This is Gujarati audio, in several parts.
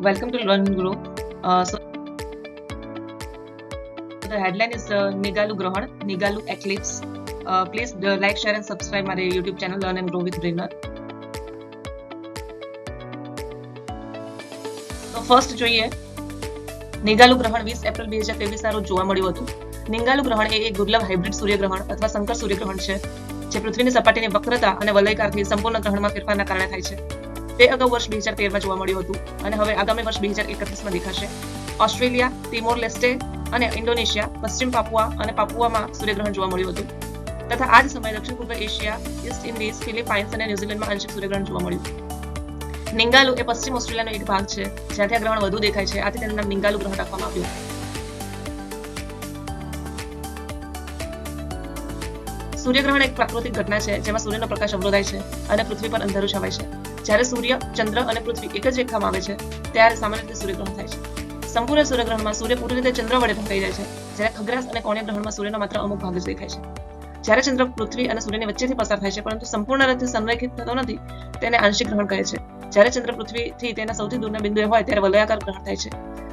Welcome to Ningaloo. So the headline is Ningaloo Eclipse. Please like, share, and subscribe my YouTube channel Learn and Grow with Brainer. તો ફર્સ્ટ જોઈએ, નિગાલુ ગ્રહણ 20 એપ્રિલ 2023 ના રોજ જોવા મળ્યું હતું. નિગાલુ ગ્રહણ એ એક દુર્લભ હાઇબ્રિડ સૂર્યગ્રહણ અથવા સંકર સૂર્યગ્રહણ છે, જે પૃથ્વીની સપાટીની વક્રતા અને વલયકારથી સંપૂર્ણ ગ્રહણમાં ફેરફારના કારણે થાય છે. તે અગાઉ વર્ષ 2013માં જોવા મળ્યું હતું અને હવે આગામી વર્ષ 2031માં દેખાશે. ઓસ્ટ્રેલિયા, તિમોર લેસ્ટે અને ઇન્ડોનેશિયા, પશ્ચિમ પાપુઆ અને પાપુઆમાં સૂર્યગ્રહણ જોવા મળ્યું હતું તથા આ જ સમયે દક્ષિણ પૂર્વ એશિયા, ઈસ્ટ ઇન્ડિઝ, ફિલિપાઇન્સ અને ન્યુઝીલેન્ડમાં આંશિક સૂર્યગ્રહણ જોવા મળ્યું. નિંગાલુ એ પશ્ચિમ ઓસ્ટ્રેલિયાનો એક ભાગ છે જ્યાંથી આ ગ્રહણ વધુ દેખાય છે, આથી તેનું નામ નિંગાલુ ગ્રહણ રાખવામાં આવ્યું. સૂર્યગ્રહણ એક પ્રાકૃતિક ઘટના છે જેમાં સૂર્યનો પ્રકાશ અવરોધાય છે અને પૃથ્વી પર અંધારું છવાય છે. જ્યારે સૂર્ય, ચંદ્ર અને પૃથ્વી એક જ રેખામાં આવે છે ત્યારે સામાન્ય રીતે સૂર્યગ્રહણ થાય છે. સંપૂર્ણ સૂર્યગ્રહણમાં સૂર્ય પૂરી રીતે ચંદ્ર વડે ઢંકાઈ જાય છે, જ્યારે ખગ્રાસ અને કોણીય ગ્રહણમાં સૂર્યનો માત્ર અમુક ભાગ જ દેખાય છે. જ્યારે ચંદ્ર પૃથ્વી અને સૂર્યની વચ્ચેથી પસાર થાય છે પરંતુ સંપૂર્ણ રીતે સંરેખિત થતો નથી, તેને આંશિક ગ્રહણ કહે છે. જ્યારે ચંદ્ર પૃથ્વીથી તેના સૌથી દૂરના બિંદુએ હોય ત્યારે વલયાકાર ગ્રહણ થાય છે.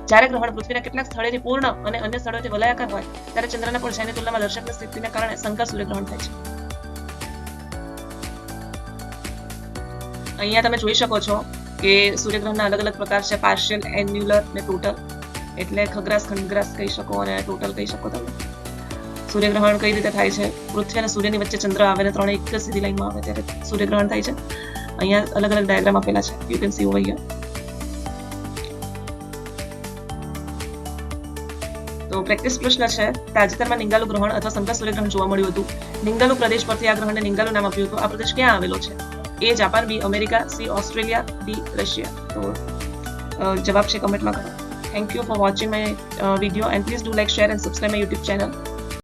જ્યારે ગ્રહણ પૃથ્વીના કેટલાક સ્થળેથી પૂર્ણ અને અન્ય સ્થળોથી વલયાકાર હોય ત્યારે ચંદ્રના પડછાયાની તુલનામાં દર્શકની સ્થિતિને કારણે સંકર સૂર્યગ્રહણ થાય છે. અહીંયા તમે જોઈ શકો છો કે સૂર્યગ્રહણના અલગ અલગ પ્રકાર છે, પાર્શિયલ, એન્યુલર અને ટોટલ. એટલે ખગ્રાસ, ખંડગ્રાસ કહી શકો અને ટોટલ કહી શકો તમે. સૂર્યગ્રહણ કઈ રીતે થાય છે? પૃથ્વી અને સૂર્યની વચ્ચે ચંદ્ર આવે ને ત્રણે એક જ સીધી લાઈનમાં આવે ત્યારે સૂર્યગ્રહણ થાય છે. અહીંયા અલગ અલગ ડાયાગ્રામ આપેલા છે, you can see over here. તો પ્રેક્ટિસ પ્રશ્ન છે, તાજેતરમાં નિંગાલુ ગ્રહણ અથવા સંકર સૂર્યગ્રહણ જોવા મળ્યું હતું. નિંગાલુ પ્રદેશ પરથી આ ગ્રહણને નિંગાલુ નામ આપ્યું હતું. આ પ્રદેશ ક્યાં આવેલો છે? A Japan, B America, C Australia, D Russia. તો જવાબ છે કમેન્ટમાં કરો. Thank you for watching my video and please do like, share and subscribe my YouTube channel.